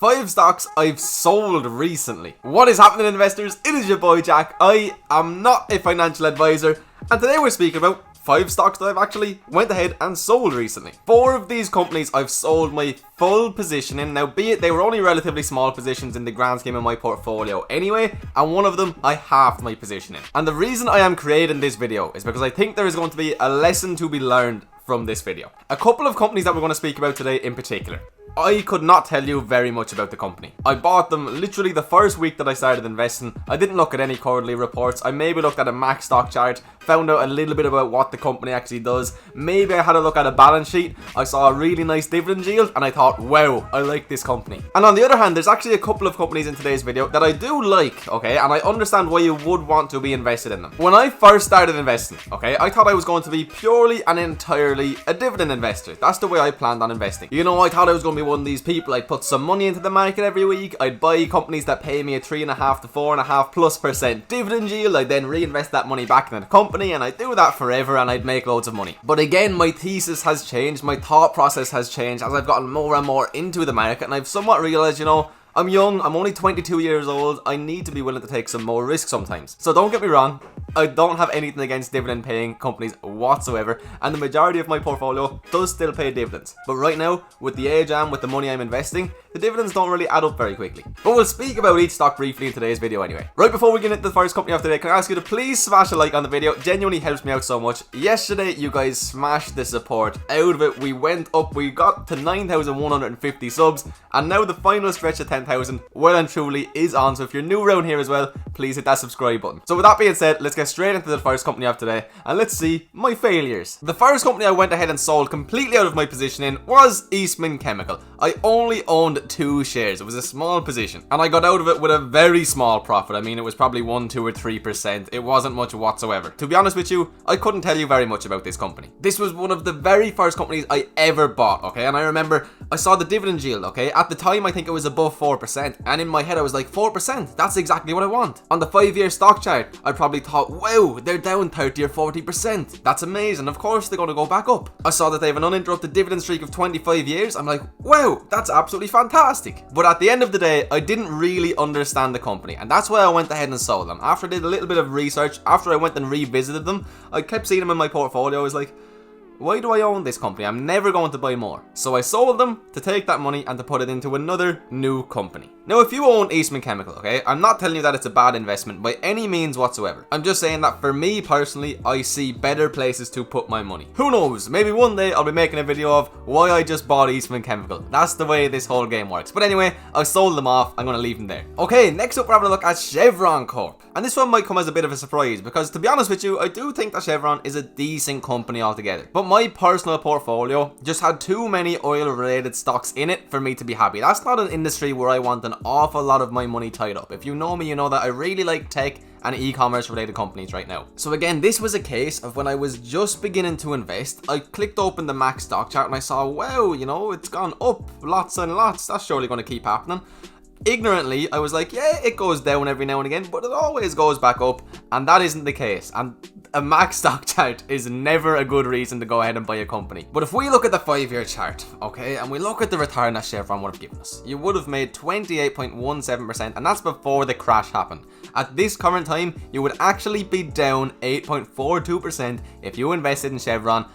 5 stocks I've sold recently. What is happening, investors? It is your boy Jack. I am not a financial advisor, and today we're speaking about 5 stocks that I've actually went ahead and sold recently. 4 of these companies I've sold my full position in. Now, be it they were only relatively small positions in the grand scheme of my portfolio anyway, and one of them I halved my position in. And the reason I am creating this video is because I think there is going to be a lesson to be learned from this video. A couple of companies that we're going to speak about today in particular. I could not tell you very much about the company. I bought them literally the first week that I started investing. I didn't look at any quarterly reports. I maybe looked at a max stock chart, found out a little bit about what the company actually does. Maybe I had a look at a balance sheet. I saw a really nice dividend yield and I thought, wow, I like this company. And on the other hand, there's actually a couple of companies in today's video that I do like, okay? And I understand why you would want to be invested in them. When I first started investing, okay, I thought I was going to be purely and entirely a dividend investor. That's the way I planned on investing. You know, I thought I was going to be one of these people. I'd put some money into the market every week. I'd buy companies that pay me a 3.5 to 4.5+% dividend yield. I'd then reinvest that money back in the company, and I'd do that forever, and I'd make loads of money. But again, my thesis has changed. My thought process has changed as I've gotten more and more into the market, and I've somewhat realized, you know, I'm young, I'm only 22 years old, I need to be willing to take some more risk sometimes. So don't get me wrong, I don't have anything against dividend paying companies whatsoever, and the majority of my portfolio does still pay dividends. But right now, with the age and with the money I'm investing, the dividends don't really add up very quickly. But we'll speak about each stock briefly in today's video anyway. Right before we get into the first company of today, can I ask you to please smash a like on the video? It genuinely helps me out so much. Yesterday, you guys smashed the support out of it. We went up, we got to 9,150 subs, and now the final stretch of 10,000 well and truly is on. So if you're new around here as well, please hit that subscribe button. So with that being said, let's get straight into the first company of today, and let's see my failures. The first company I went ahead and sold completely out of my position in was Eastman Chemical. I only owned 2 shares. It was a small position, and I got out of it with a very small profit. I mean, it was probably 1, 2 or 3%. It wasn't much whatsoever. To be honest with you, I couldn't tell you very much about this company. This was one of the very first companies I ever bought, okay? And I remember I saw the dividend yield, okay? At the time, I think it was above 4%, and in my head, I was like, 4%? That's exactly what I want. On the 5-year stock chart, I probably thought, wow, they're down 30 or 40%. That's amazing. Of course, they're going to go back up. I saw that they have an uninterrupted dividend streak of 25 years. I'm like, wow, that's absolutely fantastic. But at the end of the day, I didn't really understand the company, and that's why I went ahead and sold them. After I did a little bit of research, after I went and revisited them, I kept seeing them in my portfolio. I was like, why do I own this company? I'm never going to buy more. So I sold them to take that money and to put it into another new company. Now, if you own Eastman Chemical, okay, I'm not telling you that it's a bad investment by any means whatsoever. I'm just saying that for me personally, I see better places to put my money. Who knows? Maybe one day I'll be making a video of why I just bought Eastman Chemical. That's the way this whole game works. But anyway, I sold them off. I'm going to leave them there. Okay, next up we're having a look at Chevron Corp. And this one might come as a bit of a surprise because, to be honest with you, I do think that Chevron is a decent company altogether. But my personal portfolio just had too many oil related stocks in it for me to be happy. That's not an industry where I want an awful lot of my money tied up. If you know me, you know that I really like tech and e-commerce related companies right now. So again, this was a case of when I was just beginning to invest, I clicked open the max stock chart and I saw, wow, you know, it's gone up lots and lots. That's surely going to keep happening. Ignorantly, I was like, yeah, it goes down every now and again, but it always goes back up, and that isn't the case. And a max stock chart is never a good reason to go ahead and buy a company. But if we look at the 5-year chart, okay, and we look at the return that Chevron would have given us, you would have made 28.17%, and that's before the crash happened. At this current time, you would actually be down 8.42% if you invested in Chevron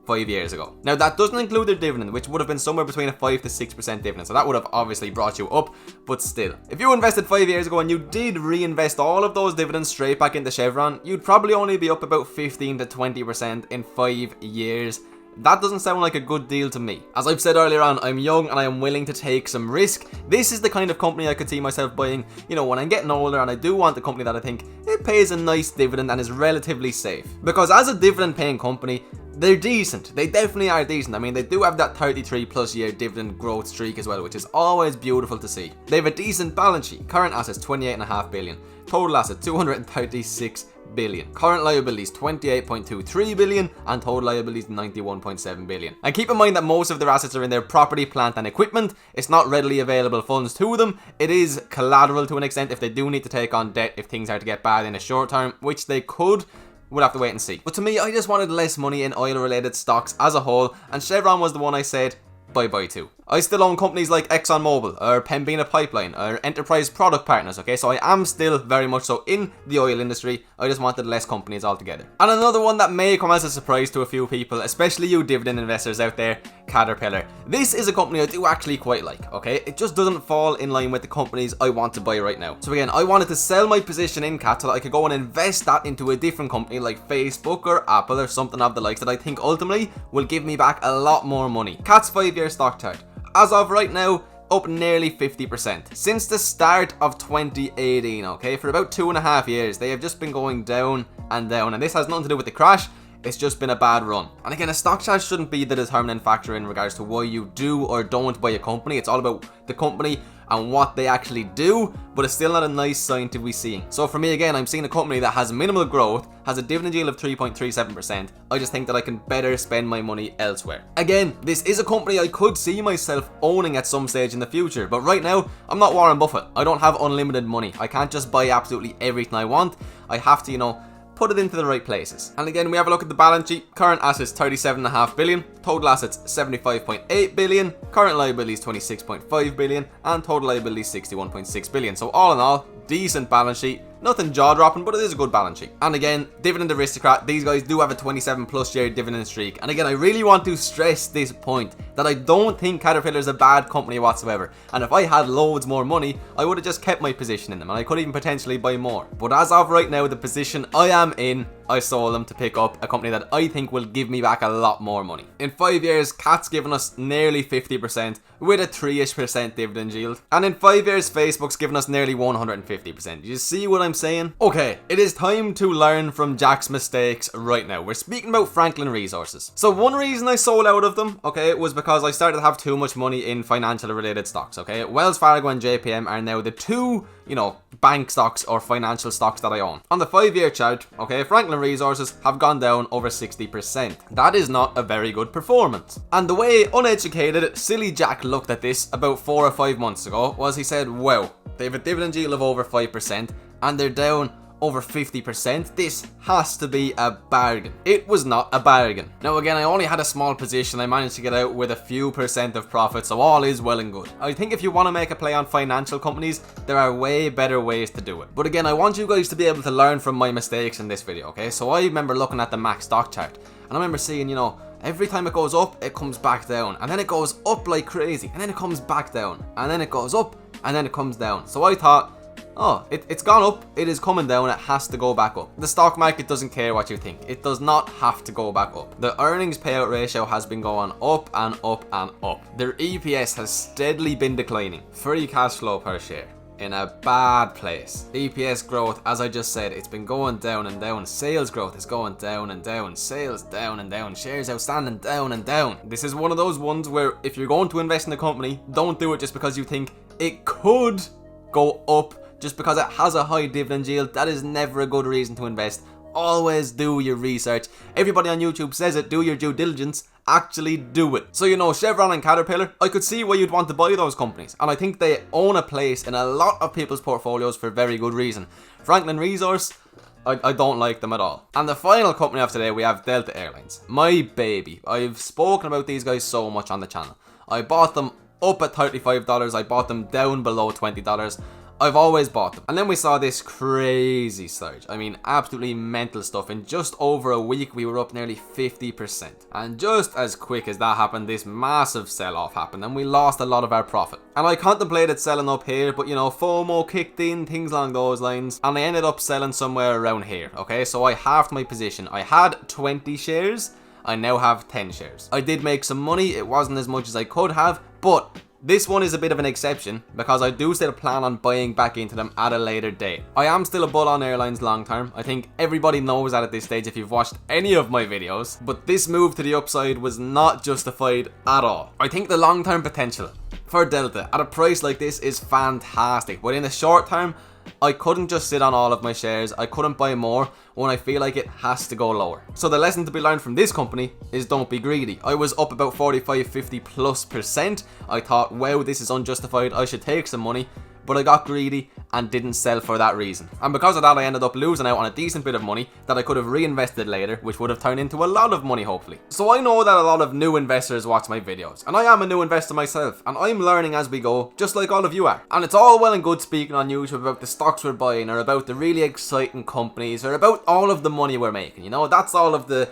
5 years ago. Now, that doesn't include their dividend, which would have been somewhere between a 5 to 6% dividend, so that would have obviously brought you up, but still. If you invested 5 years ago and you did reinvest all of those dividends straight back into Chevron, you'd probably only be up about 15 to 20% in 5 years. That doesn't sound like a good deal to me. As I've said earlier on, I'm young and I am willing to take some risk. This is the kind of company I could see myself buying, you know, when I'm getting older, and I do want a company that I think it pays a nice dividend and is relatively safe. Because as a dividend paying company, they're decent. They definitely are decent. I mean, they do have that 33+ year dividend growth streak as well, which is always beautiful to see. They have a decent balance sheet. Current assets, 28.5 billion. Total assets, 236 billion. Current liabilities, 28.23 billion, and total liabilities, 91.7 billion. And keep in mind that most of their assets are in their property, plant, and equipment. It's not readily available funds to them. It is collateral to an extent if they do need to take on debt if things are to get bad in the short term, which they could. We'll have to wait and see. But to me, I just wanted less money in oil related stocks as a whole, and Chevron was the one I said, bye-bye to. I still own companies like ExxonMobil, or Pembina Pipeline, or Enterprise Product Partners, okay? So I am still very much so in the oil industry. I just wanted less companies altogether. And another one that may come as a surprise to a few people, especially you dividend investors out there, Caterpillar. This is a company I do actually quite like, okay? It just doesn't fall in line with the companies I want to buy right now. So again, I wanted to sell my position in Cat so that I could go and invest that into a different company like Facebook or Apple or something of the likes that I think ultimately will give me back a lot more money. Cat's 5-year stock chart. As of right now, up nearly 50%. Since the start of 2018, okay? For about 2.5 years, they have just been going down and down. And this has nothing to do with the crash. It's just been a bad run. And again, a stock chart shouldn't be the determining factor in regards to why you do or don't buy a company. It's all about the company and what they actually do, but it's still not a nice sign to be seeing. So for me, again, I'm seeing a company that has minimal growth, has a dividend yield of 3.37%. I just think that I can better spend my money elsewhere. Again, this is a company I could see myself owning at some stage in the future, but right now, I'm not Warren Buffett. I don't have unlimited money. I can't just buy absolutely everything I want. I have to, put it into the right places. And again, we have a look at the balance sheet. Current assets 37.5 billion, total assets 75.8 billion, current liabilities 26.5 billion, and total liabilities 61.6 billion. So all in all, decent balance sheet. Nothing jaw-dropping, but it is a good balance sheet. And again, Dividend Aristocrat, these guys do have a 27+ year dividend streak. And again, I really want to stress this point, that I don't think Caterpillar is a bad company whatsoever. And if I had loads more money, I would have just kept my position in them, and I could even potentially buy more. But as of right now, the position I am in, I sold them to pick up a company that I think will give me back a lot more money. In 5 years, Cat's given us nearly 50% with a 3-ish% dividend yield. And in 5 years, Facebook's given us nearly 150%. You see what I'm saying? Okay, it is time to learn from Jack's mistakes right now. We're speaking about Franklin Resources. So one reason I sold out of them, okay, was because I started to have too much money in financial related stocks, okay? Wells Fargo and JPM are now the two, bank stocks or financial stocks that I own. On the 5-year chart, okay, Franklin Resources have gone down over 60%. That is not a very good performance. And the way uneducated, silly Jack looked at this about 4 or 5 months ago was he said, wow, they have a dividend yield of over 5% and they're down over 50%. This has to be a bargain. It was not a bargain. Now again, I only had a small position. I managed to get out with a few percent of profit, so all is well and good. I think if you want to make a play on financial companies, there are way better ways to do it. But again, I want you guys to be able to learn from my mistakes in this video, okay? So I remember looking at the max stock chart, and I remember seeing, every time it goes up, it comes back down, and then it goes up like crazy, and then it comes back down, and then it goes up, and then it comes down. So I thought, oh, it's gone up, it is coming down, it has to go back up. The stock market doesn't care what you think. It does not have to go back up. The earnings payout ratio has been going up and up and up. Their EPS has steadily been declining. Free cash flow per share in a bad place. EPS growth, as I just said, it's been going down and down. Sales growth is going down and down. Sales down and down. Shares outstanding down and down. This is one of those ones where if you're going to invest in a company, don't do it just because you think it could go up. Just because it has a high dividend yield, that is never a good reason to invest. Always do your research. Everybody on YouTube says it, do your due diligence. Actually do it. So Chevron and Caterpillar, I could see why you'd want to buy those companies, and I think they own a place in a lot of people's portfolios for very good reason. Franklin Resource, I don't like them at all. And the final company of today, we have Delta Airlines. My baby. I've spoken about these guys so much on the channel. I bought them up at $35. I bought them down below $20. I've always bought them. And then we saw this crazy surge. I mean, absolutely mental stuff. In just over a week, we were up nearly 50%. And just as quick as that happened, this massive sell-off happened and we lost a lot of our profit. And I contemplated selling up here, but FOMO kicked in, things along those lines. And I ended up selling somewhere around here, okay? So I halved my position. I had 20 shares. I now have 10 shares. I did make some money. It wasn't as much as I could have, but this one is a bit of an exception because I do still plan on buying back into them at a later date. I am still a bull on airlines long term. I think everybody knows that at this stage if you've watched any of my videos. But this move to the upside was not justified at all. I think the long term potential for Delta at a price like this is fantastic. But in the short term, I couldn't just sit on all of my shares. I couldn't buy more when I feel like it has to go lower. So the lesson to be learned from this company is don't be greedy. I was up about 45-50+%. I thought, wow, this is unjustified. I should take some money. but I got greedy and didn't sell for that reason. And because of that, I ended up losing out on a decent bit of money that I could have reinvested later, which would have turned into a lot of money hopefully. So I know that a lot of new investors watch my videos, and I am a new investor myself, and I'm learning as we go, just like all of you are. And it's all well and good speaking on YouTube about the stocks we're buying, or about the really exciting companies, or about all of the money we're making, you know, that's all of the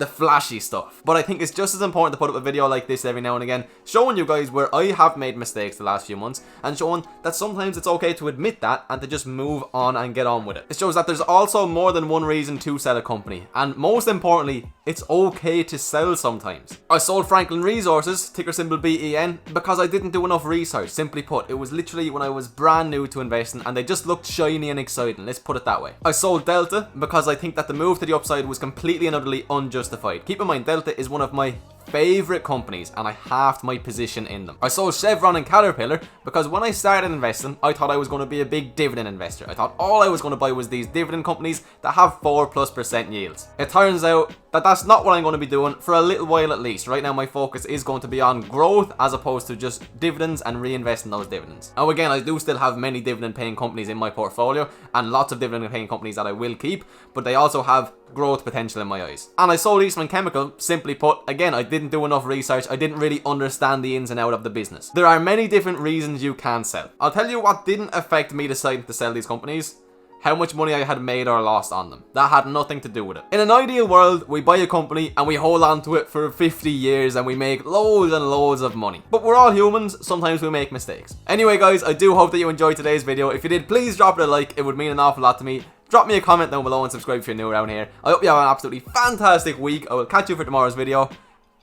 flashy stuff. But I think it's just as important to put up a video like this every now and again, showing you guys where I have made mistakes the last few months, and showing that sometimes it's okay to admit that and to just move on and get on with it. It shows that there's also more than one reason to sell a company, and most importantly, it's okay to sell sometimes. I sold Franklin Resources, ticker symbol BEN, because I didn't do enough research. Simply put, it was literally when I was brand new to investing and they just looked shiny and exciting, let's put it that way. I sold Delta because I think that the move to the upside was completely and utterly unjustified. Keep in mind, Delta is one of my favorite companies and I halved my position in them. I sold Chevron and Caterpillar because when I started investing, I thought I was going to be a big dividend investor. I thought all I was going to buy was these dividend companies that have 4+% yields. It turns out that that's not what I'm going to be doing for a little while at least. Right now my focus is going to be on growth as opposed to just dividends and reinvesting those dividends. Now again, I do still have many dividend paying companies in my portfolio and lots of dividend paying companies that I will keep, but they also have growth potential in my eyes. And I sold Eastman Chemical, simply put, again, I didn't do enough research, I didn't really understand the ins and out of the business. There are many different reasons you can sell. I'll tell you what didn't affect me deciding to sell these companies: how much money I had made or lost on them. That had nothing to do with it. In an ideal world, we buy a company and we hold on to it for 50 years and we make loads and loads of money. But we're all humans, sometimes we make mistakes. Anyway guys, I do hope that you enjoyed today's video. If you did, please drop it a like, it would mean an awful lot to me. Drop me a comment down below and subscribe if you're new around here. I hope you have an absolutely fantastic week. I will catch you for tomorrow's video.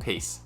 Peace.